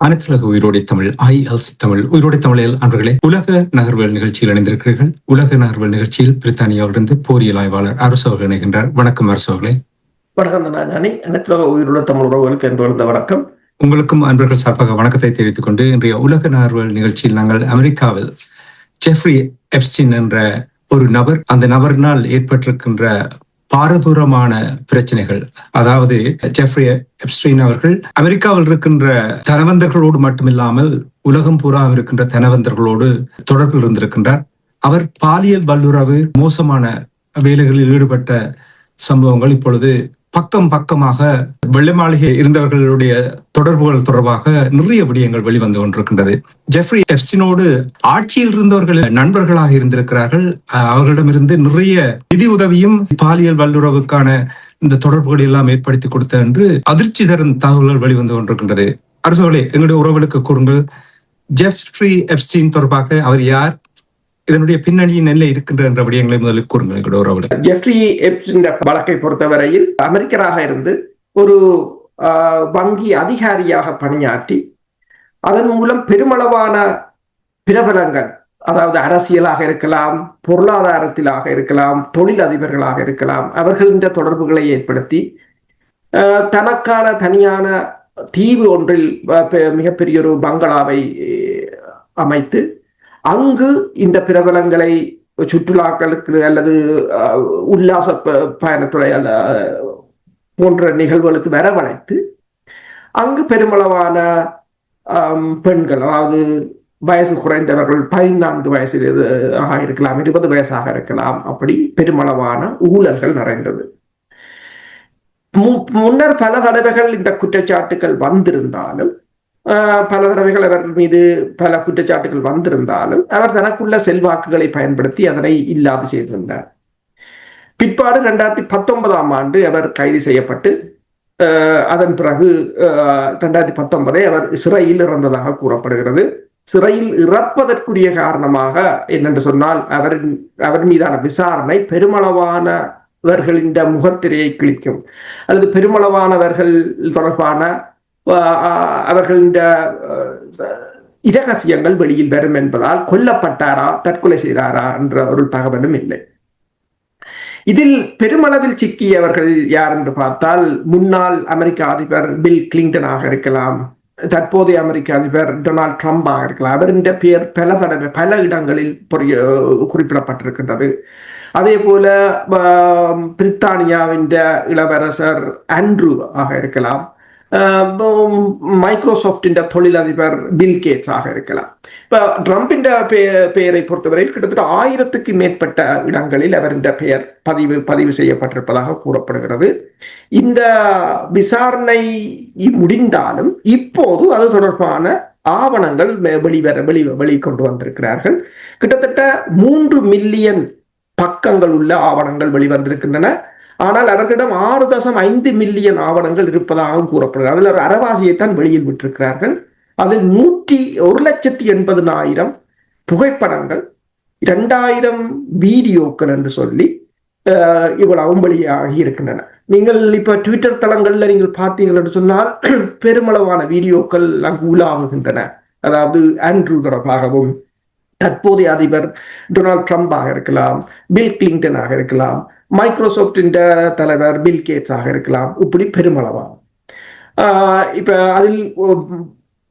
அனைத்துலக உயிரோடை தமிழ் IELTS தமிழ் உயிரோடை தமிழில் அன்பர்களே, உலக நகர்வுகள் நிகழ்ச்சியில் இணைந்திருக்கிறீர்கள். உலக நகர்வுகள் நிகழ்ச்சியில் பிரித்தானியாவிலிருந்து போரியல் ஆய்வாளர் அரசு அவர்கள் இணைகின்றார். வணக்கம் அரசு அவர்களே. வணக்கம் நானி. அனைத்துலக உயிரோட தமிழ் உறவுகளுக்கு என்பது வணக்கம். உங்களுக்கும் அன்பர்கள் சார்பாக வணக்கத்தை தெரிவித்துக் கொண்டு, இன்றைய உலக நகர்வுகள் நிகழ்ச்சியில் நாங்கள் அமெரிக்காவில் ஜெஃப்ரி எப்ஸ்டீன் என்ற ஒரு நபர், அந்த நபரினால் ஏற்பட்டிருக்கின்ற பாரதூரமான பிரச்சனைகள், அதாவது ஜெஃப்ரி எப்ஸ்டீன் அவர்கள் அமெரிக்காவில் இருக்கின்ற தனவந்தர்களோடு மட்டுமில்லாமல் உலகம் பூரா இருக்கின்ற தனவந்தர்களோடு தொடர்பில் இருந்திருக்கின்றார். அவர் பாலியல் வல்லுறவு, மோசமான வேலைகளில் ஈடுபட்ட சம்பவங்கள் இப்பொழுது பக்கமாக வெள்ளை மாளிகை இருந்தவர்களுடைய தொடர்புகள் தொடர்பாக நிறைய விடயங்கள் வெளிவந்து கொண்டிருக்கின்றது. ஜெஃப்ரி எப்ஸ்டீனோடு ஆட்சியில் இருந்தவர்கள் நண்பர்களாக இருந்திருக்கிறார்கள். அவர்களிடமிருந்து நிறைய நிதி உதவியும் பாலியல் வல்லுறவுக்கான இந்த தொடர்புகளை எல்லாம் ஏற்படுத்தி கொடுத்த என்று அதிர்ச்சி தரும் தகவல்கள் வெளிவந்து கொண்டிருக்கின்றது. அரசுகளே, எங்களுடைய உறவுகளுக்கு கூறுங்கள், ஜெஃப்ரி எப்ஸ்டீன் தொடர்பாக அவர் யார், இதனுடைய பின்னணியின் என்ன இருக்கின்ற என்ற விடயங்களை முதலில் கூறுங்கள். ஜெஃப்ரி எப்ஸ்டீன் வழக்கை பொறுத்தவரையில் அமெரிக்கராக இருந்து ஒரு வங்கி அதிகாரியாக பணியாற்றி அதன் மூலம் பெருமளவான பிரபலங்கள், அதாவது அரசியலாக இருக்கலாம், பொருளாதாரத்திலாக இருக்கலாம், தொழில் அதிபர்களாக இருக்கலாம், அவர்களின் தொடர்புகளை ஏற்படுத்தி தனக்கான தனியான தீவு ஒன்றில் மிகப்பெரிய ஒரு பங்களாவை அமைத்து அங்கு இந்த பிரபலங்களை சுற்றுலாக்களுக்கு அல்லது உல்லாச பயணத்துறை போன்ற நிகழ்வுகளுக்கு வரவழைத்து அங்கு பெருமளவான பெண்கள், அதாவது வயசு குறைந்தவர்கள் 14 வயசில் இருக்கலாம், 20 வயசாக இருக்கலாம், அப்படி பெருமளவான ஊழல்கள் நிறைந்தது. முன்னர் பல தடவைகள் இந்த குற்றச்சாட்டுகள் வந்திருந்தாலும், பல தடவைகள் அவர் மீது பல குற்றச்சாட்டுகள் வந்திருந்தாலும் அவர் தனக்குள்ள செல்வாக்குகளை பயன்படுத்தி அதனை இல்லாது செய்திருந்தார். பிற்பாடு 2019 ஆண்டு அவர் கைது செய்யப்பட்டு அதன் பிறகு 2019 அவர் சிறையில் இறந்ததாக கூறப்படுகிறது. சிறையில் இறப்பதற்குரிய காரணமாக என்னென்று சொன்னால், அவர் மீதான விசாரணை பெருமளவானவர்களின் முகத்திரையை கிழிக்கும் அல்லது பெருமளவானவர்கள் தொடர்பான அவர்களின் இரகசியங்கள் வெளியில் வரும் என்பதால் கொல்லப்பட்டாரா தற்கொலை செய்தாரா என்ற ஒரு தகவலும் இல்லை. இதில் பெருமளவில் சிக்கியவர்கள் யார் என்று பார்த்தால், முன்னாள் அமெரிக்க அதிபர் பில் கிளின்டனாக இருக்கலாம், தற்போதைய அமெரிக்க அதிபர் டொனால்ட் ட்ரம்பாக இருக்கலாம். அவரின் பெயர் பல இடங்களில் குறிப்பிடப்பட்டிருக்கின்றது. அதே போல பிரித்தானியாவின் இளவரசர் ஆண்ட்ரூ ஆக இருக்கலாம், மைக்ரோசாப்டின் தொழிலதிபர் பில் கேட்ஸ் ஆக இருக்கலாம். இப்ப ட்ரம்பின் பெயரை பொறுத்தவரையில் கிட்டத்தட்ட 1000க்கு மேற்பட்ட இடங்களில் அவரின் பெயர் பதிவு செய்யப்பட்டிருப்பதாக கூறப்படுகிறது. இந்த விசாரணை முடிந்தாலும் இப்போது அது தொடர்பான ஆவணங்கள் வெளிக்கொண்டு வந்திருக்கிறார்கள். கிட்டத்தட்ட 3 மில்லியன் பக்கங்கள் உள்ள ஆவணங்கள் வெளிவந்திருக்கின்றன. ஆனால் அவர்களிடம் 6.5 மில்லியன் ஆவணங்கள் இருப்பதாக கூறப்படுகிறது. அதில் ஒரு அரைவாசியைத்தான் வெளியில் விட்டிருக்கிறார்கள். அதில் 1,80,000 புகைப்படங்கள், 2000 வீடியோக்கள் என்று சொல்லி இவ்வளவும் வெளியாகி இருக்கின்றன. நீங்கள் இப்ப ட்விட்டர் தளங்கள்ல நீங்கள் பார்த்தீங்கள் என்று சொன்னால் பெருமளவான வீடியோக்கள் அங்கு உலாவுகின்றன. அதாவது ஆண்ட்ரூ தொடர்பாகவும், தற்போதைய அதிபர் டொனால்ட் ட்ரம்பாக இருக்கலாம், பில் கிளின்டனாக இருக்கலாம், மைக்ரோசாப்டின் தலைவர் பில் கேட்ஸ் ஆக இருக்கலாம், இப்படி பெருமளவா இப்ப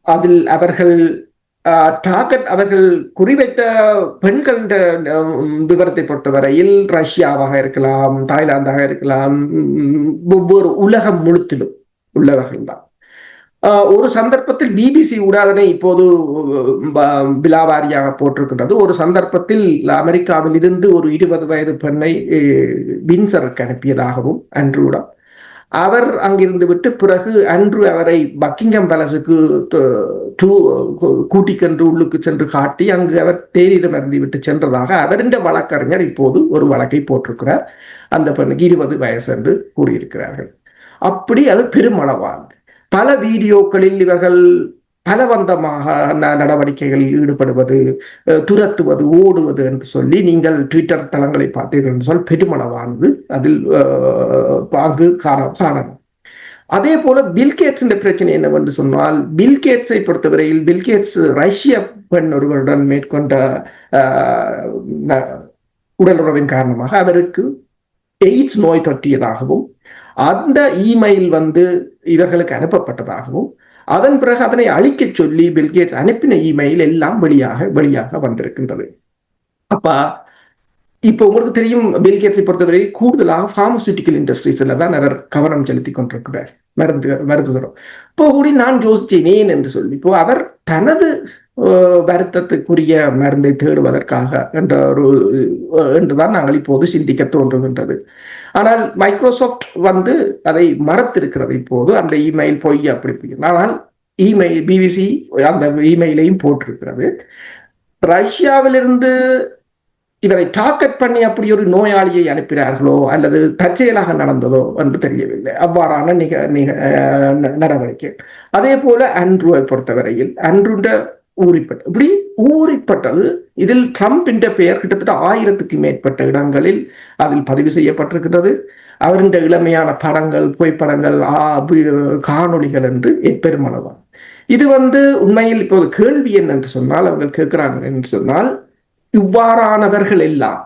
அதில் அவர்கள் அவர்கள் குறிவைத்த பெண்கள் விவரத்தை பொறுத்தவரையில் ரஷ்யாவாக இருக்கலாம், தாய்லாந்தாக இருக்கலாம், ஒவ்வொரு உலகம் முழுத்திலும் உள்ளவர்கள் தான். ஒரு சந்தர்ப்பத்தில் பிபிசி கூட அதனை இப்போது விலாவாரியாக போட்டிருக்கின்றது. ஒரு சந்தர்ப்பத்தில் அமெரிக்காவில் இருந்து ஒரு 20 வயது பெண்ணை வின்சருக்கு அனுப்பியதாகவும் ஆண்ட்ரூடம், அவர் அங்கிருந்து விட்டு பிறகு ஆண்ட்ரூ அவரை பக்கிங்ஹாம் பேலஸுக்கு கூட்டிக்கென்று உள்ளுக்கு சென்று காட்டி அங்கு அவர் தேநீரம் அருந்தி விட்டு சென்றதாக அவரின் வழக்கறிஞர் இப்போது ஒரு வழக்கை போட்டிருக்கிறார். அந்த பெண்ணுக்கு 20 வயசு என்று கூறியிருக்கிறார்கள். அப்படி அது பெருமளவானது. பல வீடியோக்களில் இவர்கள் பலவந்தமாக நடவடிக்கைகளில் ஈடுபடுவது, துரத்துவது, ஓடுவது என்று சொல்லி நீங்கள் ட்விட்டர் தளங்களை பார்த்தீர்கள் என்று சொல் பெருமளவானது அதில் பாங்கு காணலாம். அதே போல பில்கேட்ஸ் பிரச்சனை என்னவென்று சொன்னால், பில்கேட்ஸை பொறுத்தவரையில் பில்கேட்ஸ் ரஷ்ய பெண் ஒருவருடன் மேற்கொண்ட உடலுறவின் காரணமாக அவருக்கு எய்ட்ஸ் நோய் தொற்றியதாகவும் அந்த இமெயில் இவர்களுக்கு அனுப்பப்பட்டதாகவும் அதன் பிறகு அதனை அழிக்க சொல்லி பில்கேட்ஸ் அனுப்பின இமெயில் எல்லாம் வெளியாக வந்திருக்கின்றது. அப்ப இப்ப உங்களுக்கு தெரியும், பில்கேட்ஸை பொறுத்தவரை கூடுதலாக பார்மசூட்டிக்கல் இண்டஸ்ட்ரீஸ்ல தான் அவர் கவனம் செலுத்தி கொண்டிருக்கிறார். மருந்துகிறோம் இப்போ கூடி நான் யோசிச்சேன் ஏன் என்று சொல்லி, இப்போ அவர் தனது வருத்தத்துக்குரிய மருந்தை தேடுவதற்காக என்றுதான் நாங்கள் இப்போது சிந்திக்க தோன்றுகின்றது. ஆனால் மைக்ரோசாப்ட் அதை மறத்திருக்கிறது. இப்போது அந்த இமெயில் பொய் அப்படி, ஆனால் இமெயில் பிபிசி அந்த இமெயிலையும் போட்டிருக்கிறது. ரஷ்யாவிலிருந்து இவரை டார்கெட் பண்ணி அப்படி ஒரு நோயாளியை அனுப்பினார்களோ அல்லது தற்செயலாக நடந்ததோ என்று தெரியவில்லை அவ்வாறான நடவடிக்கை. அதே போல ஆண்ட்ரூவை பொறுத்தவரையில் ஆண்ட்ரூண்ட ஊறிப்பட்டது. இதில் ட்ரம்ப் என்ற பெயர் கிட்டத்தட்ட 1000க்கு மேற்பட்ட இடங்களில் அதில் பதிவு செய்யப்பட்டிருக்கிறது. அவரின் இளமையான படங்கள், புகைப்படங்கள், காணொளிகள் என்று பெருமளவான். இது உண்மையில் இப்போது கேள்வி என்னென்று சொன்னால், அவர்கள் கேட்கிறாங்க என்று சொன்னால், இவ்வாறானவர்கள் எல்லாம்,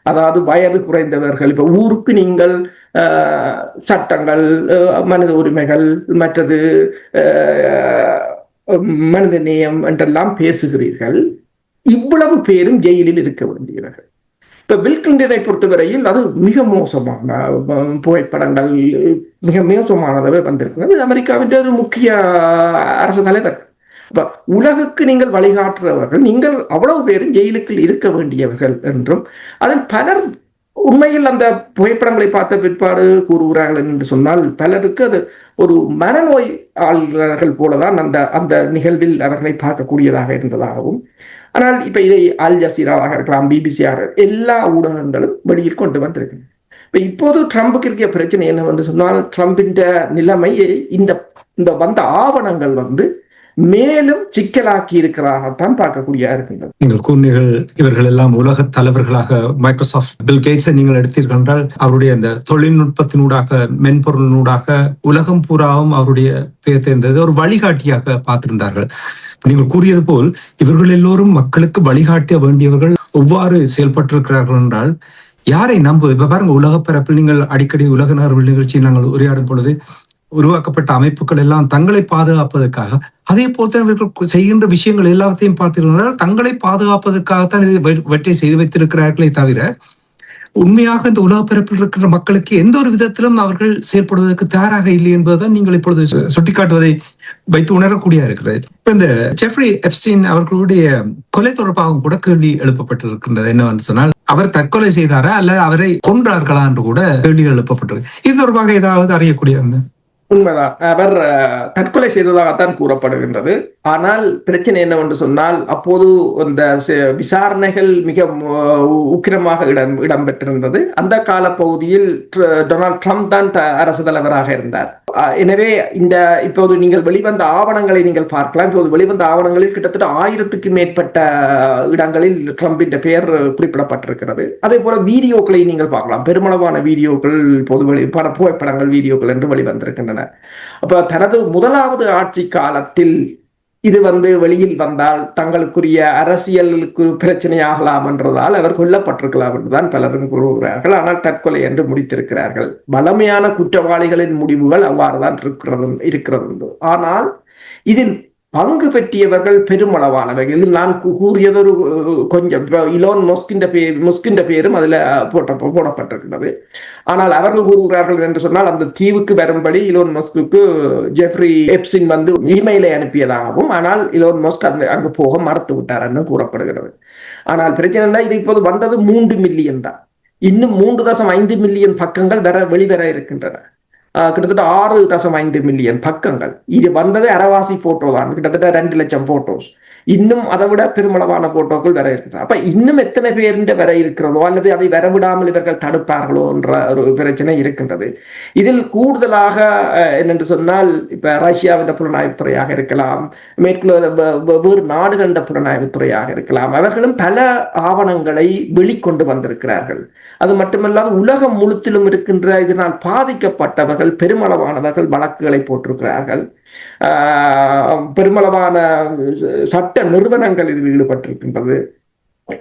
அதாவது வயது குறைந்தவர்கள், இப்ப ஊருக்கு நீங்கள் சட்டங்கள், மனித உரிமைகள், மற்றது மனித நேயம் என்றெல்லாம் பேசுகிறீர்கள், இவ்வளவு பேரும் ஜெயிலில் இருக்க வேண்டியவர்கள். இப்ப பில் கிளின்டனை பொறுத்தவரையில் அது மிக மோசமான புகைப்படங்கள், மிக மோசமானதவே வந்திருக்கிறது. அமெரிக்காவின் ஒரு முக்கிய அரசு தலைவர். உலகுக்கு நீங்கள் வழிகாட்டுறவர்கள், நீங்கள் அவ்வளவு பேரும் ஜெயிலுக்குள் இருக்க வேண்டியவர்கள் என்றும், அதில் பலர் உண்மையில் அந்த புகைப்படங்களை பார்த்த பிற்பாடு கூறுகிறார்கள் என்று சொன்னால், பலருக்கு அது ஒரு மனநோய் ஆளுநர்கள் போலதான் அந்த நிகழ்வில் அவர்களை பார்க்கக்கூடியதாக இருந்ததாகவும், ஆனால் இப்ப இதை அல் ஜசீராவாக இருக்கலாம், பிபிசியாக, எல்லா ஊடகங்களும் வெளியில் கொண்டு வந்திருக்கு. இப்போது ட்ரம்புக்கு இருக்க பிரச்சனை என்னவென்று சொன்னால், ட்ரம்பின் நிலைமையை இந்த வந்த ஆவணங்கள் மேலும் சிக்கலாக்கி இருக்கிறாகத்தான் பார்க்கக்கூடிய இருக்கின்றது. நீங்கள் கூறினீர்கள், இவர்கள் எல்லாம் உலக தலைவர்களாக மைக்ரோசாப்ட் பில் கேட்ஸை நீங்கள் எடுத்தீர்கள் என்றால், அவருடைய அந்த தொழில்நுட்பத்தினூடாக, மென்பொருளினூடாக உலகம் பூராவும் அவருடைய பேர் தேர்ந்தது ஒரு வழிகாட்டியாக பார்த்திருந்தார்கள். நீங்கள் கூறியது போல் இவர்கள் எல்லோரும் மக்களுக்கு வழிகாட்ட வேண்டியவர்கள் எவ்வாறு செயல்பட்டிருக்கிறார்கள் என்றால், யாரை நம்புவது? இப்ப பாருங்க, உலக பரப்பில் நீங்கள் அடிக்கடி உலக நார்வல் நிகழ்ச்சியில் நாங்கள் உரையாடும் பொழுது உருவாக்கப்பட்ட அமைப்புகள் எல்லாம் தங்களை பாதுகாப்பதற்காக, அதே போல இவர்கள் செய்கின்ற விஷயங்கள் எல்லாத்தையும் பார்த்தீர்கள், தங்களை பாதுகாப்பதற்காகத்தான் இதை வெற்றி செய்து வைத்திருக்கிறார்களே தவிர, உண்மையாக இந்த உலக பரப்பில் இருக்கிற மக்களுக்கு எந்த ஒரு விதத்திலும் அவர்கள் செயல்படுவதற்கு தயாராக இல்லை என்பதுதான் நீங்கள் இப்பொழுது சுட்டிக்காட்டுவதை வைத்து உணரக்கூடிய இருக்கிறது. இப்ப இந்த ஜெஃப்ரி எப்ஸ்டீன் அவர்களுடைய கொலை தொடர்பாக கூட கேள்வி எழுப்பப்பட்டிருக்கின்றது. என்னவென்று சொன்னால், அவர் தற்கொலை செய்தாரா அல்ல அவரை கொன்றார்களா என்று கூட கேள்விகள் எழுப்பப்பட்டிருக்கு. இது தொடர்பாக ஏதாவது அறியக்கூடிய உண்மைதான், அவர் தற்கொலை செய்ததாகத்தான் கூறப்படுகின்றது. ஆனால் பிரச்சனை என்னவென்று சொன்னால், அப்போது அந்த விசாரணைகள் மிக உக்கிரமாக இடம்பெற்றிருந்தது. அந்த கால பகுதியில் டொனால்ட் ட்ரம்ப் தான் அரசு தலைவராக இருந்தார். எனவே இப்போது நீங்கள் வெளிவந்த ஆவணங்களை நீங்கள் பார்க்கலாம். இப்போது வெளிவந்த ஆவணங்களில் கிட்டத்தட்ட 1000க்கு மேற்பட்ட இடங்களில் ட்ரம்பின் பெயர் குறிப்பிடப்பட்டிருக்கிறது. அதே போல வீடியோக்களை நீங்கள் பார்க்கலாம். பெருமளவான வீடியோக்கள் இப்போது புகைப்படங்கள், வீடியோக்கள் என்று வெளிவந்திருக்கின்றன. அப்ப தனது முதலாவது ஆட்சி காலத்தில் இது வெளியில் வந்தால் தங்களுக்குரிய அரசியலுக்கு பிரச்சனையாகலாம் என்றதால் அவர் கொல்லப்பட்டிருக்கலாம் என்றுதான் பலரும் கூறுகிறார்கள். ஆனால் தற்கொலை என்று முடித்திருக்கிறார்கள். பலமையான குற்றவாளிகளின் முடிவுகள் அவ்வாறுதான் இருக்கிறது. ஆனால் இதில் பங்கு பெற்றியவர்கள் பெருமளவானவர்கள். இதில் நான் கூறியது ஒரு கொஞ்சம், இலோன் மஸ்கின் பேரும் அதுல போடப்பட்டிருக்கிறது. ஆனால் அவர்கள் கூறுகிறார்கள் என்று சொன்னால், அந்த தீவுக்கு வரும்படி இலோன் மஸ்க்கு ஜெஃப்ரி எப்ஸ்டீன் இமெயிலை அனுப்பியதாகவும், ஆனால் இலோன் மஸ்க் அங்கு போக மறுத்து விட்டார் என்று கூறப்படுகிறது. ஆனால் பிரச்சனை இது இப்போது வந்தது 3 மில்லியன் தான். இன்னும் 3.5 மில்லியன் பக்கங்கள் வெளிவர இருக்கின்றன. கிட்டத்தட்ட 6.5 மில்லியன் பக்கங்கள். இது வந்தது அரவாசி போட்டோ தான், கிட்டத்தட்ட 2 லட்சம் போட்டோஸ். இன்னும் அதை விட பெருமளவான போட்டோக்கள் வர இருக்கிறது. அப்ப இன்னும் எத்தனை பேர் வர இருக்கிறதோ அல்லது அதை வரவிடாமல் இவர்கள் தடுப்பார்களோ என்ற ஒரு பிரச்சனை இருக்கின்றது. இதில் கூடுதலாக என்னென்று சொன்னால் இப்ப ரஷ்யாவின் புலனாய்வுத்துறையாக இருக்கலாம், வேறு நாடுகளின் புலனாய்வுத்துறையாக இருக்கலாம், அவர்களும் பல ஆவணங்களை வெளிக்கொண்டு வந்திருக்கிறார்கள். அது மட்டுமல்லாது உலகம் முழுத்திலும் இருக்கின்ற இதனால் பாதிக்கப்பட்டவர்கள் பெருமளவானவர்கள் வழக்குகளை போட்டிருக்கிறார்கள். பெருமளவான சட்ட நிறுவனங்கள் இதில் ஈடுபட்டிருக்கின்றது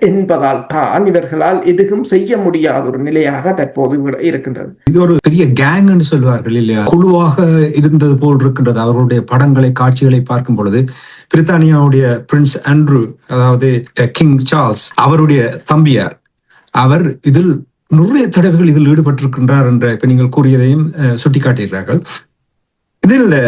என்பதால் தான் இவர்களால் எதுவும் செய்ய முடியாத ஒரு நிலையாக தற்போது இருக்கின்றது. இது ஒரு பெரிய கேங்னு சொல்வார்கள் இல்லையா, குழுவாக இருந்தது போல் இருக்கின்றது. அவர்களுடைய படங்களை காட்சிகளை பார்க்கும் பொழுது பிரித்தானியாவுடைய பிரின்ஸ் ஆண்ட்ரூ, அதாவது கிங் சார்ல்ஸ் அவருடைய தம்பியார், அவர் இதில் நிறைய தடவைகள் இதில் ஈடுபட்டிருக்கின்றார் என்ற இப்ப நீங்கள் கூறியதையும் சுட்டிக்காட்டுகிறார்கள். இதில்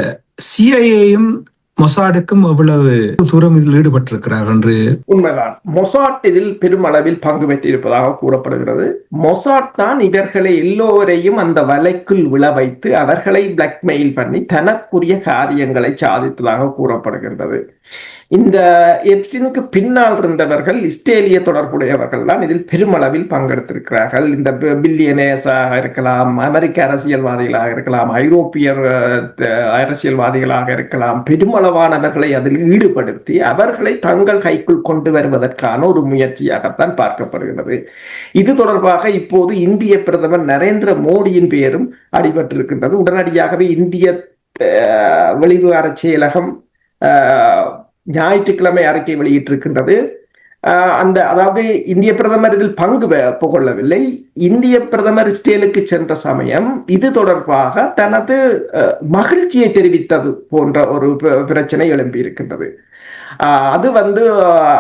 சிஐஏயும் மொசாடுக்கும் எவ்வளவு தூரம் இதில் ஈடுபட்டிருக்கிறார் என்று? உண்மைதான், மொசாட் இதில் பெருமளவில் பங்கு பெற்றிருப்பதாக கூறப்படுகிறது. மொசாட் தான் இவர்களை எல்லோரையும் அந்த வலைக்குள் விழ வைத்து அவர்களை பிளாக்மெயில் பண்ணி தனக்குரிய காரியங்களை சாதித்ததாக கூறப்படுகின்றது. இந்த எப்ஸ்டீனுக்கு பின்னால் இருந்தவர்கள் இஸ்ரேலிய தொடர்புடையவர்கள் தான் இதில் பெருமளவில் பங்கெடுத்திருக்கிறார்கள். இந்த பில்லியனேர்ஸாக இருக்கலாம், அமெரிக்க அரசியல்வாதிகளாக இருக்கலாம், ஐரோப்பிய அரசியல்வாதிகளாக இருக்கலாம், பெருமளவானவர்களை அதில் ஈடுபடுத்தி அவர்களை தங்கள் கைக்குள் கொண்டு வருவதற்கான ஒரு முயற்சியாகத்தான் பார்க்கப்படுகிறது. இது தொடர்பாக இப்போது இந்திய பிரதமர் நரேந்திர மோடியின் பெயரும் அடிபட்டிருக்கின்றது. உடனடியாகவே இந்திய வெளிவிவகார செயலகம் ஞாயிற்றுக்கிழமை அறிக்கை வெளியிட்டிருக்கின்றது. அதாவது இந்திய பிரதமர் இதில் பங்கு கொள்ளவில்லை. இந்திய பிரதமர் இஸ்ரேலுக்கு சென்ற சமயம் இது தொடர்பாக தனது மகிழ்ச்சியை தெரிவித்தது போன்ற ஒரு பிரச்சனை எழும்பி இருக்கின்றது. அது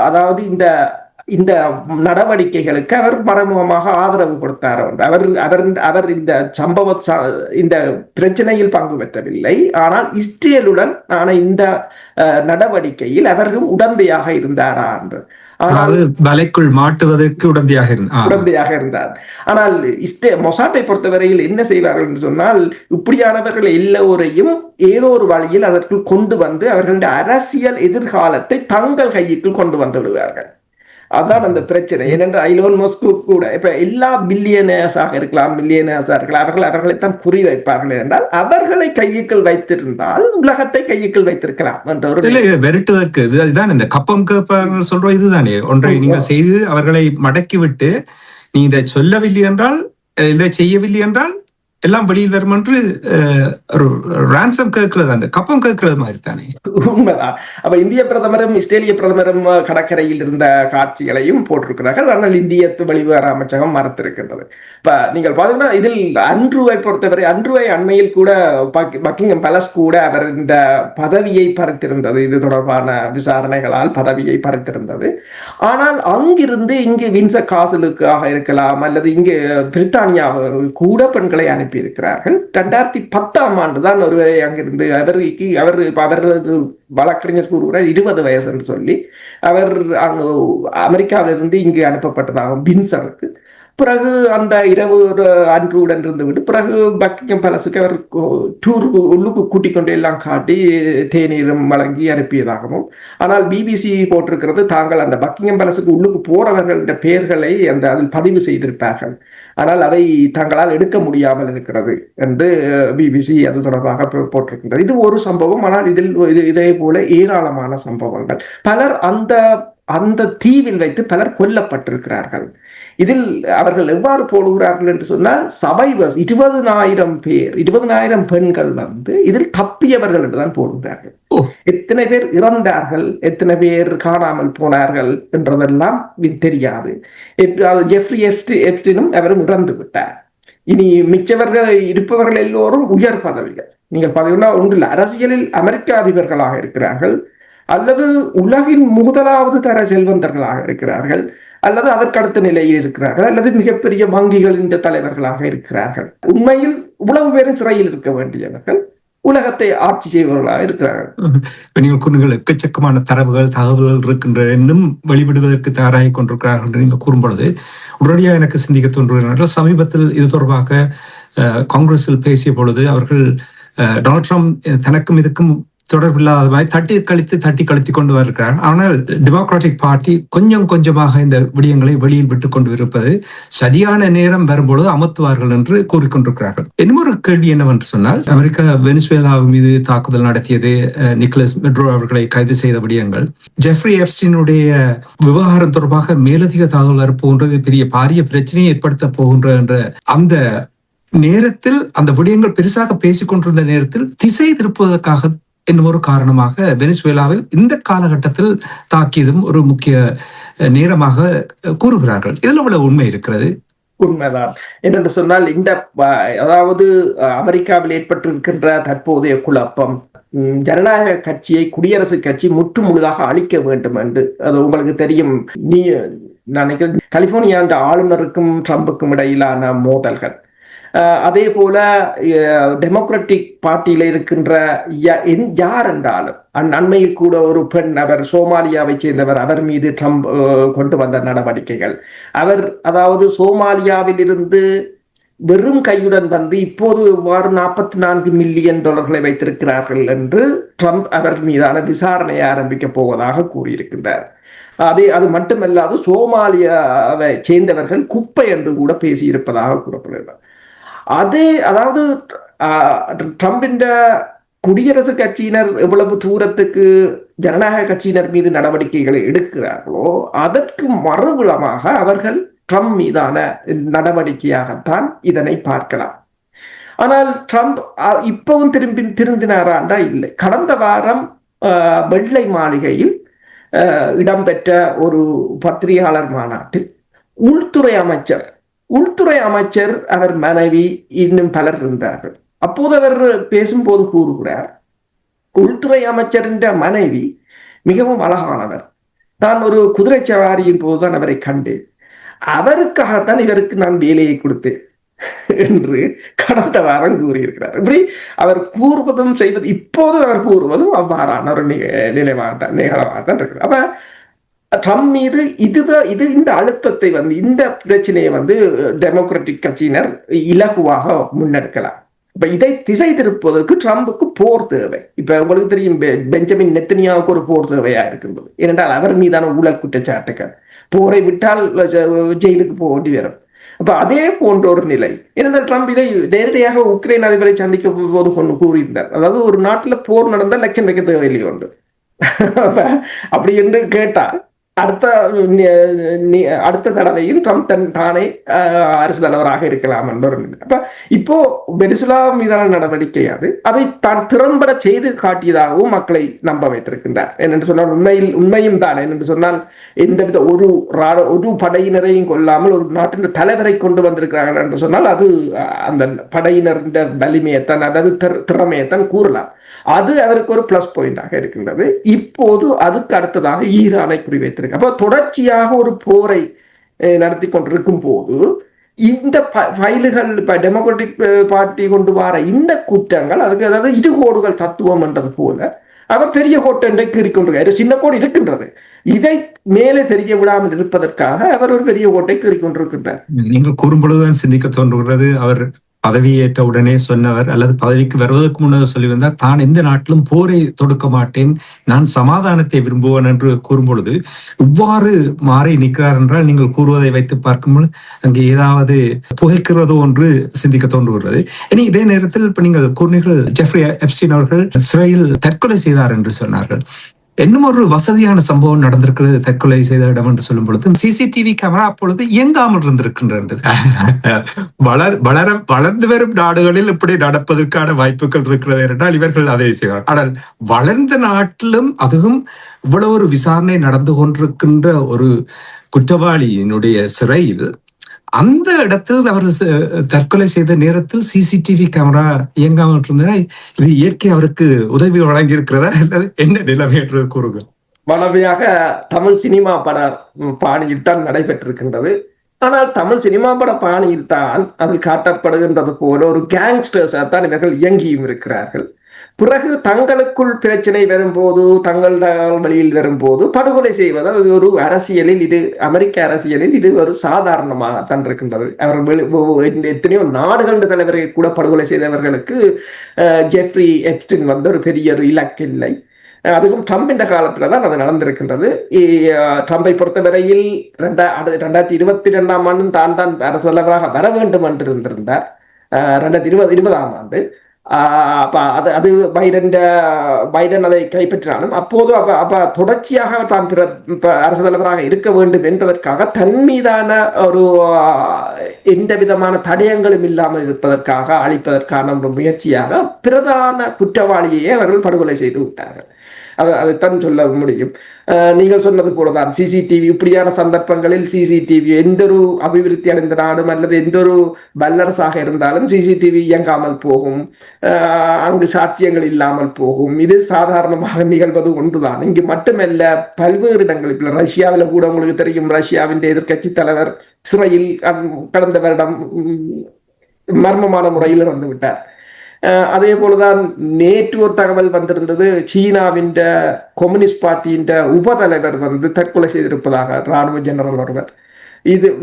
அதாவது இந்த நடவடிக்கைகளுக்கு அவர் மறைமுகமாக ஆதரவு கொடுத்தார். அவர் இந்த பிரச்சனையில் பங்கு பெற்றவில்லை. ஆனால் இஸ்ரேலுடன் ஆன இந்த நடவடிக்கையில் அவரும் உடந்தையாக இருந்தாரா என்று, வலைக்குள் மாட்டுவதற்கு உடந்தையாக இருந்தார். ஆனால் மொசாட்டை பொறுத்தவரையில் என்ன செய்வார்கள் என்று சொன்னால், இப்படியானவர்கள் எல்லோரையும் ஏதோ ஒரு வழியில் அதற்குள் கொண்டு வந்து அவர்களுடைய அரசியல் எதிர்காலத்தை தங்கள் கைக்குள் கொண்டு வந்து விடுவார்கள். அதான் அந்த பிரச்சனை. ஏனென்று ஐலோன் மஸ்கு கூட இப்ப எல்லா பில்லியனர்ஸாக இருக்கலாம், அவர்களைத்தான் குறி வைப்பார்கள் என்றால் அவர்களை கையுக்குள் வைத்திருந்தால் உலகத்தை கையுக்குள் வைத்திருக்கலாம் என்ற ஒரு வெறுட்டுவதற்கு இதுதான் இந்த கப்பம் கேட்பார்கள் சொல்ற இதுதானே. ஒன்றை நீங்கள் செய்து அவர்களை மடக்கி விட்டு நீ இதை சொல்லவில்லை என்றால், இதை செய்யவில்லை என்றால் எல்லாம் வெளியில் வரும் என்று ரான்சம் கேட்கிறது, அந்த கப்பம் கேட்கிறது மாதிரி தானே. உண்மைதான். அப்ப இந்திய பிரதமரும் இஸ்ரேலிய பிரதமரும் கடற்கரையில் இருந்த காட்சிகளையும் போட்டிருக்கிறார்கள். ஆனால் இந்திய வெளிவிவகார அமைச்சகம் மறுத்திருக்கின்றது. இப்ப நீங்கள் பாத்தீங்கன்னா இதில் அன்ட்ரூவை பொறுத்தவரை, அன்ட்ரூவை அண்மையில் கூட பக்கிங்ஹாம் பேலஸ் கூட அவர் இந்த பதவியை பறித்திருந்தது. இது தொடர்பான விசாரணைகளால் பதவியை பறித்திருந்தது. ஆனால் அங்கிருந்து இங்கு வின்சர் காசலுக்காக இருக்கலாம் அல்லது இங்கு பிரித்தானியாவுக்கு கூட பெண்களை இருக்கிறார்கள். 2010 ஆண்டு தான் ஒருவரை அங்கிருந்து அவரது வழக்கறிஞர் கூறுகிறார் 20 வயசு என்று சொல்லி அவர் அமெரிக்காவிலிருந்து இங்கு அனுப்பப்பட்டதாகும் பின்சருக்கு. பிறகு அந்த இரவு அன்றுடன் இருந்து விட்டு பிறகு பக்கிங்ஹாம் பேலஸுக்கு அவர் டூர் உள்ளுக்கு கூட்டிக் கொண்டு எல்லாம் காட்டி தேநீரும் வழங்கி அனுப்பியதாகவும், ஆனால் பிபிசி போட்டிருக்கிறது தாங்கள் அந்த பக்கிங்ஹாம் பேலஸுக்கு உள்ளுக்கு போறவர்களுடைய பெயர்களை அதில் பதிவு செய்திருப்பார்கள், ஆனால் அதை தங்களால் எடுக்க முடியாமல் இருக்கிறது என்று பிபிசி அது தொடர்பாக போட்டிருக்கின்றது. இது ஒரு சம்பவம். ஆனால் இதில் இதே போல ஏராளமான சம்பவங்கள். பலர் அந்த தீவில் வைத்து பலர் கொல்லப்பட்டிருக்கிறார்கள். இதில் அவர்கள் எவ்வாறு போடுகிறார்கள் என்று சொன்னால், சர்வைவர்ஸ் 20,000 பெண்கள் இதில் தப்பியவர்கள் என்றுதான் போடுகிறார்கள். எத்தனை பேர் இறந்தார்கள், எத்தனை பேர் காணாமல் போனார்கள் என்றதெல்லாம் தெரியாது. ஜெஃப்ரி எப்ஸ்டீனும் அவரும் இறந்து விட்டார். இனி மிச்சவர்கள் இருப்பவர்கள் எல்லோரும் உயர் பதவிகள். நீங்கள் பார்த்தீங்கன்னா ஒன்றில் அரசியலில் அமெரிக்க அதிபர்களாக இருக்கிறார்கள், அல்லது உலகின் முதலாவது தர செல்வந்தர்களாக இருக்கிறார்கள், அல்லது அதற்கடுத்த நிலையில் இருக்கிறார்கள், அல்லது மிகப்பெரிய வங்கிகளின் தலைவர்களாக இருக்கிறார்கள். உண்மையில் இவ்வளவு பேரும் சிறையில் இருக்க வேண்டியவர்கள் உலகத்தை ஆட்சி செய்பவர்களாக இருக்கிறார்கள். நீங்கள் கூறுங்கள் எக்கச்சக்கமான தகவல்கள் இருக்கின்ற இன்னும் வெளிவிடுவதற்கு தயாராகி கொண்டிருக்கிறார்கள் என்று நீங்கள் கூறும் பொழுது உடனடியாக எனக்கு சிந்திக்க தோன்றுகிறார்கள். சமீபத்தில் இது தொடர்பாக காங்கிரஸில் பேசிய பொழுது அவர்கள் டொனால்ட் ட்ரம்ப் தனக்கும் இதுக்கும் தொடர்பில்லாத மாதிரி தட்டி கழித்து கொண்டு வருகிறார். ஆனால் டெமோக்ராட்டிக் பார்ட்டி கொஞ்சம் கொஞ்சமாக இந்த விடயங்களை வெளியில் விட்டுக் கொண்டு இருப்பது சரியான நேரம் வரும்பொழுது அமர்த்துவார்கள் என்று கூறிக்கொண்டிருக்கிறார்கள். இன்னொரு கேள்வி என்னவென்று சொன்னால், அமெரிக்கா வெனிசுவேலா மீது தாக்குதல் நடத்தியது, நிக்கோலஸ் மெட்ரோ அவர்களை கைது செய்த விடயங்கள், ஜெஃப்ரி எப்ஸ்டீனுடைய விவகாரம் தொடர்பாக மேலதிக தகவல் வரப்போன்றது பெரிய பாரிய பிரச்சனையை ஏற்படுத்த போகின்ற என்ற அந்த நேரத்தில், அந்த விடயங்கள் பெருசாக பேசிக் கொண்டிருந்த நேரத்தில் திசை திருப்புவதற்காக என்னும் ஒரு காரணமாக வெனிசுவேலாவில் இந்த காலகட்டத்தில் தாக்கியதும் ஒரு முக்கிய நேரமாக கூறுகிறார்கள். இதில் உள்ள உண்மை இருக்கிறது. உண்மைதான். என்னென்று சொன்னால், இந்த அதாவது அமெரிக்காவில் ஏற்பட்டிருக்கின்ற தற்போதைய குழப்பம், ஜனநாயக கட்சியை குடியரசுக் கட்சி முற்று முழுதாக அழிக்க வேண்டும் என்று, அது உங்களுக்கு தெரியும். நினைக்கிறேன் கலிபோர்னியா என்ற ஆளுநருக்கும் ட்ரம்புக்கும் இடையிலான மோதல்கள், அதே போல டெமோக்ராட்டிக் பார்ட்டியில இருக்கின்ற யார் என்றாலும், அண்மையில் கூட ஒரு பெண், அவர் சோமாலியாவை சேர்ந்தவர், அவர் மீது ட்ரம்ப் கொண்டு வந்த நடவடிக்கைகள், அவர் அதாவது சோமாலியாவில் இருந்து வெறும் கையுடன் வந்து இப்போது 44 மில்லியன் டாலர்களை வைத்திருக்கிறார்கள் என்று ட்ரம்ப் அவர் மீதான விசாரணையை ஆரம்பிக்க போவதாக கூறியிருக்கின்றார். அது மட்டுமல்லாது சோமாலியாவை சேர்ந்தவர்கள் குப்பை என்று கூட பேசியிருப்பதாக கூறப்படுகிறார். அதாவது ட்ரம்பின் குடியரசுக் கட்சியினர் எவ்வளவு தூரத்துக்கு ஜனநாயக கட்சியினர் மீது நடவடிக்கைகளை எடுக்கிறார்களோ அதற்கு மறுபுறமாக அவர்கள் ட்ரம்ப் மீதான நடவடிக்கையாகத்தான் இதனை பார்க்கலாம். ஆனால் ட்ரம்ப் இப்பவும் திருந்தினாராண்டா இல்லை. கடந்த வாரம் வெள்ளை மாளிகையில் இடம்பெற்ற ஒரு பத்திரிகையாளர் மாநாட்டில் உள்துறை அமைச்சர் அவர் மனைவி இன்னும் பலர் இருந்தார்கள். அப்போது அவர் பேசும்போது கூறுகிறார், உள்துறை அமைச்சரின் மனைவி மிகவும் அழகானவர், நான் ஒரு குதிரை சவாரியின் போதுதான் அவரை கண்டேன், அவருக்காகத்தான் இவருக்கு நான் வேலையை கொடுத்தேன் என்று கடந்த வாரம் கூறியிருக்கிறார். இப்படி அவர் கூறுவதும் செய்வது, இப்போது அவர் கூறுவதும் அவ்வாறான ஒரு நிகழ்வாகத்தான் இருக்கிறது. அப்ப ட்ரம்ப் மீது இது இந்த அழுத்தத்தை வந்து, இந்த பிரச்சனையை வந்து டெமோக்ராட்டிக் கட்சியினர் இலகுவாக முன்னெடுக்கலாம். இப்ப இதை திசை திருப்பதற்கு ட்ரம்புக்கு போர் தேவை. இப்ப உங்களுக்கு தெரியும், பெஞ்சமின் நெத்தனியாவுக்கு ஒரு போர் தேவையா இருக்கின்றது. ஏனென்றால் அவர் மீதான ஊழல் குற்றச்சாட்டுகள், போரை விட்டால் ஜெயிலுக்கு போக வேண்டி வரும். அப்ப அதே போன்ற ஒரு நிலை. ஏனென்றால் ட்ரம்ப் இதை நேரடியாக உக்ரைன் அதிபரை சந்திக்க போது கூறியிருந்தார். அதாவது ஒரு நாட்டுல போர் நடந்தால் லட்சம் வைக்க தேவையில்லை உண்டு. அப்படி என்று கேட்டால் அடுத்த தடவையும் ட்ரம்ப் தானே அரசு தலைவராக இருக்கலாம் என்ற ஒரு நிலை. அப்ப இப்போ வெனிசுலா மீதான நடவடிக்கை அதை தான் திறன்பட செய்து காட்டியதாகவும் மக்களை நம்ப வைத்திருக்கின்றார். என்னென்று சொன்னால் உண்மையும் தான். என்னென்று சொன்னால் எந்தவித ஒரு படையினரையும் கொள்ளாமல் ஒரு நாட்டின் தலைவரை கொண்டு வந்திருக்கிறார்கள் என்று சொன்னால் அது அந்த படையினரின் வலிமையைத்தான், அதாவது திறமையைத்தான் கூறலாம். அது அதற்கு ஒரு பிளஸ் பாயிண்டாக இருக்கின்றது. இப்போது அதுக்கு அடுத்ததாக ஈரானை குறிவைத்திருக்கு. அப்ப தொடர்ச்சியாக ஒரு போரை நடத்தி கொண்டிருக்கும் போது இந்த ஃபைலுகள், இப்ப டெமோக்ராட்டிக் பார்ட்டி கொண்டு வர இந்த குற்றங்கள், அதுக்கு அதாவது இடுகோடுகள் தத்துவம் என்றது போல அவர் பெரிய கோட்டை கீறிக்கொண்டிருக்காரு. சின்ன கோடு இருக்கின்றது, இதை மேலே தெரிய விடாமல் இருப்பதற்காக அவர் ஒரு பெரிய கோட்டை கீறிக்கொண்டிருக்கின்றார். நீங்கள் கூறும்பொழுதுதான் சிந்திக்க தோன்றுகிறது, அவர் பதவியேற்ற உடனே சொன்னவர், அல்லது பதவிக்கு வருவதற்கு முன்னதாக சொல்லியிருந்தார், தான் எந்த நாட்டிலும் போரை தொடுக்க மாட்டேன், நான் சமாதானத்தை விரும்புவேன் என்று கூறும்பொழுது இவ்வாறு மாறி நிற்கிறார் என்றால், நீங்கள் கூறுவதை வைத்து பார்க்கும்போது அங்கே ஏதாவது புகைக்கிறதோ என்று சிந்திக்க தோன்றுகிறது. இனி இதே நேரத்தில் இப்ப நீங்கள் கூறினீர்கள், ஜெஃப்ரி எப்ஸ்டீன் அவர்கள் சிறையில் தற்கொலை செய்தார் என்று சொன்னார்கள். இன்னும் ஒரு வசதியான சம்பவம் நடந்திருக்கிறது தற்கொலை செய்த இடம் என்று சொல்லும் பொழுது, சிசிடிவி கேமரா அப்பொழுது இயங்காமல் இருந்திருக்கின்றது. வளர்ந்து வரும் நாடுகளில் இப்படி நடப்பதற்கான வாய்ப்புகள் இருக்கிறது என்றால் இவர்கள் அதை செய்வார். ஆனால் வளர்ந்த நாட்டிலும் அதுவும் இவ்வளவு ஒரு விசாரணை நடந்து கொண்டிருக்கின்ற ஒரு குற்றவாளியினுடைய சிறையில், அந்த இடத்தில் அவர் தற்கொலை செய்த நேரத்தில் சிசிடிவி கேமரா இயங்காமல் இருந்தன. இது இயற்கை அவருக்கு உதவி வழங்கி இருக்கிறதா அல்லது என்ன நிலைமை என்று கூறுங்க. வளமையாக தமிழ் சினிமா பட பாணியில் தான் நடைபெற்றிருக்கின்றது. ஆனால் தமிழ் சினிமா பட பாணியில் தான் அதில் காட்டப்படுகின்றது போல ஒரு கேங்ஸ்டர்ஸா தான் இவர்கள் இயங்கியும் இருக்கிறார்கள். பிறகு தங்களுக்குள் பிரச்சனை வரும்போது தங்கள் வழியில் வரும்போது படுகொலை செய்வது அது ஒரு அரசியலில், இது அமெரிக்க அரசியலில் இது ஒரு சாதாரணமாகத்தான் இருக்கின்றது. அவர்கள் எத்தனையோ நாடுகள் தலைவரை கூட படுகொலை செய்தவர்களுக்கு ஜெஃப்ரி எப்ஸ்டீன் வந்து ஒரு பெரிய ஒரு இலக்கு இல்லை. அதுவும் ட்ரம்ப் என்ற காலத்துல தான் அது நடந்திருக்கின்றது. ட்ரம்பை பொறுத்தவரையில் 2022 தான் அரசு தலைவராக வர வேண்டும் என்று இருந்திருந்தார். 2020 அது பைடன் அதை கைப்பற்றினாலும் அப்போது தொடர்ச்சியாக தான் அரசு தலைவராக இருக்க வேண்டும் என்பதற்காக தன் மீதான ஒரு எந்த விதமான தடயங்களும் இல்லாமல் இருப்பதற்காக அழிப்பதற்கான ஒரு முயற்சியாக பிரதான குற்றவாளியையே அவர்கள் படுகொலை செய்து விட்டார்கள். அதைத்தான் சொல்ல முடியும். நீங்கள் சொன்னது போலதான் சிசிடிவி இப்படியான சந்தர்ப்பங்களில் சிசிடிவி எந்த ஒரு அபிவிருத்தி அடைந்த நாடும் அல்லது எந்த ஒரு வல்லரசாக இருந்தாலும் சிசிடிவி இயங்காமல் போகும், அங்கு சாட்சியங்கள் இல்லாமல் போகும். இது சாதாரணமாக நிகழ்வது ஒன்றுதான். இங்கு மட்டுமல்ல, பல்வேறு இடங்களில் ரஷ்யாவில் கூட உங்களுக்கு தெரியும், ரஷ்யாவின் எதிர்கட்சி தலைவர் சிறையில் கடந்த வருடம் மர்மமான முறையில் இறந்து விட்டார். அதே போலதான் நேற்று ஒரு தகவல் வந்திருந்தது, சீனாவின் கம்யூனிஸ்ட் பார்ட்டியின் உபதலைவர் வந்து தற்கொலை செய்திருப்பதாக ராணுவ ஜெனரல் ஒருவர்.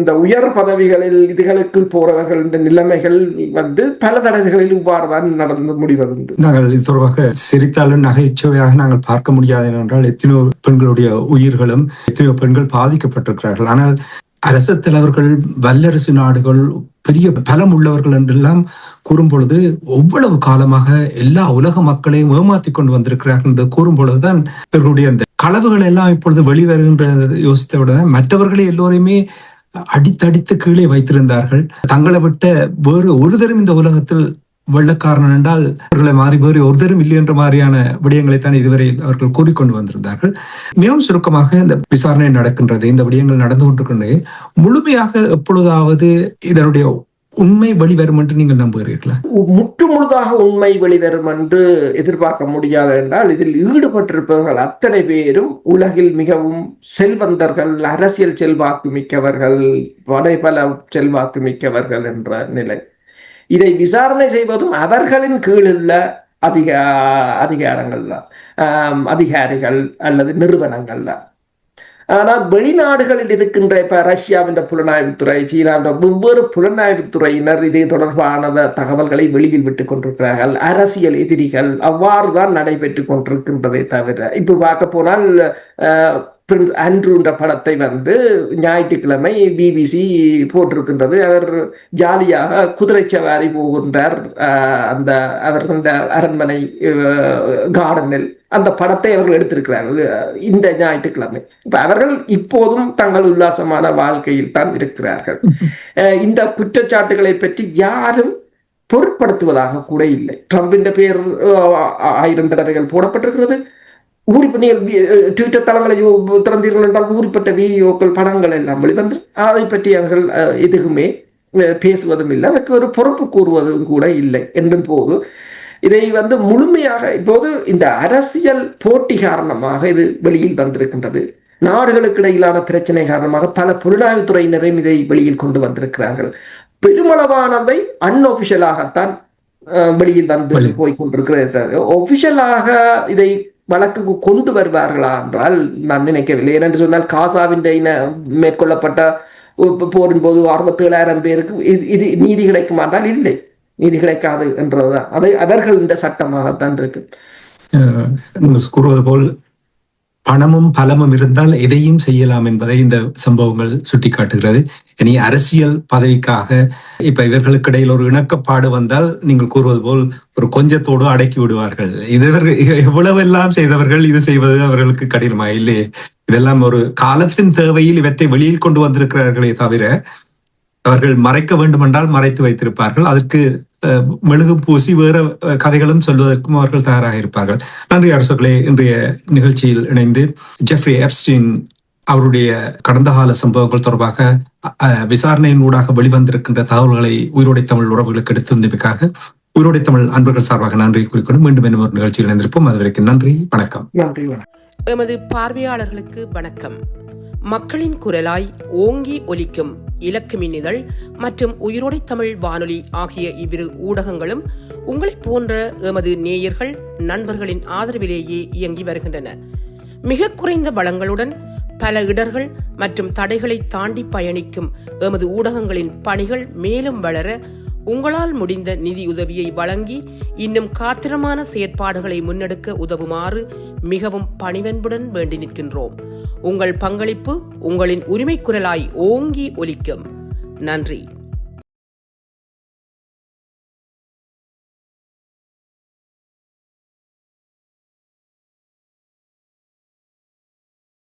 இந்த உயர் பதவிகளில் இதுகளுக்குள் போறவர்கள் நிலைமைகள் வந்து பல தடவைகளில் இவ்வாறுதான் நடந்து முடிவதுண்டு. நாங்கள் இது தொடர்பாக சிரித்தாலும் நகைச்சுவையாக நாங்கள் பார்க்க முடியாது என்றால் எத்தனையோ பெண்களுடைய உயிர்களும் எத்தனையோ பெண்கள் பாதிக்கப்பட்டிருக்கிறார்கள். ஆனால் அரசு தலைவர்கள், வல்லரசு நாடுகள், பெரிய பலம் உள்ளவர்கள் என்றெல்லாம் கூறும் பொழுது ஒவ்வளவு காலமாக எல்லா உலக மக்களையும் ஏமாத்தி கொண்டு வந்திருக்கிறார்கள் என்று கூறும் பொழுதுதான் இவர்களுடைய அந்த களவுகள் எல்லாம் இப்பொழுது வெளிவருகின்ற யோசித்த விட மற்றவர்களை எல்லோரையுமே அடித்தடித்து கீழே வைத்திருந்தார்கள். தங்களை விட்ட வேறு ஒருதரும் இந்த உலகத்தில் வெள்ளக்காரன் என்றால் அவர்களை மாறி வேறு ஒருத்தரும் இல்லை என்ற மாதிரியான விடயங்களைத்தான் இதுவரை அவர்கள் கூறிக்கொண்டு வந்திருந்தார்கள். மிகவும் சுருக்கமாக இந்த விசாரணை நடக்கின்றது, இந்த விடயங்கள் நடந்து கொண்டிருக்கின்றது. முழுமையாக எப்பொழுதாவது இதனுடைய உண்மை வெளிவரும் என்று நீங்கள் நம்புகிறீர்களா? முற்று முழுதாக உண்மை வெளிவரும் என்று எதிர்பார்க்க முடியாது என்றால், இதில் ஈடுபட்டிருப்பவர்கள் அத்தனை பேரும் உலகில் மிகவும் செல்வந்தர்கள், அரசியல் செல்வாக்கு மிக்கவர்கள், பல செல்வாக்கு மிக்கவர்கள் என்ற நிலை. இதை விசாரணை செய்வதும் அவர்களின் கீழுள்ள அதிகாரங்கள் தான், அதிகாரிகள் அல்லது நிறுவனங்கள் தான். ஆனால் வெளிநாடுகளில் இருக்கின்ற இப்ப ரஷ்யாவின் புலனாய்வுத்துறை, சீனாவின் வெவ்வேறு புலனாய்வுத்துறையினர் இது தொடர்பான தகவல்களை வெளியில் விட்டுக் கொண்டிருக்கிறார்கள். அரசியல் எதிரிகள் அவ்வாறுதான் நடைபெற்று கொண்டிருக்கின்றதை தவிர, இப்ப பார்க்க போனால் பிரின்ஸ் ஆண்ட்ரூன்ற படத்தை வந்து ஞாயிற்றுக்கிழமை பிபிசி போட்டிருக்கின்றது. அவர் ஜாலியாக குதிரை சவாரி போகின்றார் அந்த அவர்கள் அரண்மனை கார்டனில். அந்த படத்தை அவர்கள் எடுத்திருக்கிறார்கள் இந்த ஞாயிற்றுக்கிழமை. இப்ப அவர்கள் இப்போதும் தங்கள் உல்லாசமான வாழ்க்கையில் தான் இருக்கிறார்கள். இந்த குற்றச்சாட்டுகளை பற்றி யாரும் பொருட்படுத்துவதாக கூட இல்லை. ட்ரம்பின் பெயர் 1000 தடவைகள் போடப்பட்டிருக்கிறது. ட்விட்டர் தளங்களை திறந்தீர்கள் என்றால் ஊறிப்பட்ட வீடியோக்கள், படங்கள் எல்லாம் வெளிவந்து அதை பற்றி அவர்கள் எதுவுமே பேசுவதும் இல்லை, அதற்கு ஒரு பொறுப்பு கூறுவதும் கூட இல்லை என்னும் போது இதை வந்து முழுமையாக இப்போது இந்த அரசியல் போட்டி காரணமாக இது வெளியில் வந்திருக்கின்றது. நாடுகளுக்கு இடையிலான பிரச்சனை காரணமாக பல புலனாய்வுத்துறையினரையும் இதை வெளியில் கொண்டு வந்திருக்கிறார்கள். பெருமளவானவை அன்ஒபிஷியலாகத்தான் வெளியில் வந்து போய் கொண்டிருக்கிறது. ஒபிஷியலாக இதை வழக்குக்கு கொண்டு வருவார்களா என்றால் நான் நினைக்கவில்லை. ஏனென்று சொன்னால் காசாவின் மேற்கொள்ளப்பட்ட போரின் போது 67,000 பேருக்கு இது நீதி கிடைக்கும் என்றால் இல்லை, நீதி கிடைக்காது என்றதுதான். அது அவர்கள் இந்த சட்டமாகத்தான் இருக்கு. கூறுவது போல் பணமும் பலமும் இருந்தால் எதையும் செய்யலாம் என்பதை இந்த சம்பவங்கள் சுட்டிக்காட்டுகிறது. இனி அரசியல் பதவிக்காக இப்ப இவர்களுக்கு இடையில் ஒரு இணக்கப்பாடு வந்தால் நீங்கள் கூறுவது போல் ஒரு கொஞ்சத்தோடு அடக்கி விடுவார்கள். இவ்வளவு எல்லாம் செய்தவர்கள் இது செய்வது அவர்களுக்கு கடினமா இல்லையே? இதெல்லாம் ஒரு காலத்தின் தேவையில் இவற்றை வெளியில் கொண்டு வந்திருக்கிறார்களே தவிர அவர்கள் மறைக்க வேண்டுமென்றால் மறைத்து வைத்திருப்பார்கள். அதற்கு மெழுகும் பூசி வேற கதைகளும் சொல்வதற்கும் அவர்கள் தயாராக இருப்பார்கள். நன்றி அரசுகளே, இன்றைய நிகழ்ச்சியில் இணைந்து ஜெஃப்ரி எப்ஸ்டீன் அவருடைய கடந்த கால சம்பவங்கள் தொடர்பாக விசாரணையின் ஊடாக வெளிவந்திருக்கின்ற தகவல்களை உயிரோடை தமிழ் உறவுகளுக்கு எடுத்திருந்தமைக்காக உயிரோடை தமிழ் அன்பர்கள் சார்பாக நன்றி கூறிக்கொண்டு மீண்டும் இன்னும் ஒரு நிகழ்ச்சியில் இணைந்திருப்போம். அதுவரைக்கும் நன்றி, வணக்கம். எமது பார்வையாளர்களுக்கு வணக்கம். மக்களின் குரலாய் ஓங்கி ஒலிக்கும் இலக்கு மின்னிதழ் மற்றும் உயிரோடை தமிழ் வானொலி ஆகிய இவ்விரு ஊடகங்களும் உங்களைப் போன்ற எமது நேயர்கள் நண்பர்களின் ஆதரவிலேயே இயங்கி வருகின்றன. மிக குறைந்த வளங்களுடன் பல இடர்கள் மற்றும் தடைகளை தாண்டி பயணிக்கும் எமது ஊடகங்களின் பணிகள் மேலும் வளர உங்களால் முடிந்த நிதியுதவியை வழங்கி இன்னும் காத்திரமான செயற்பாடுகளை முன்னெடுக்க உதவுமாறு மிகவும் பணிவன்புடன் வேண்டி நிற்கின்றோம். உங்கள் பங்களிப்பு உங்களின் உரிமை குரலாய் ஓங்கி ஒலிக்கும். நன்றி.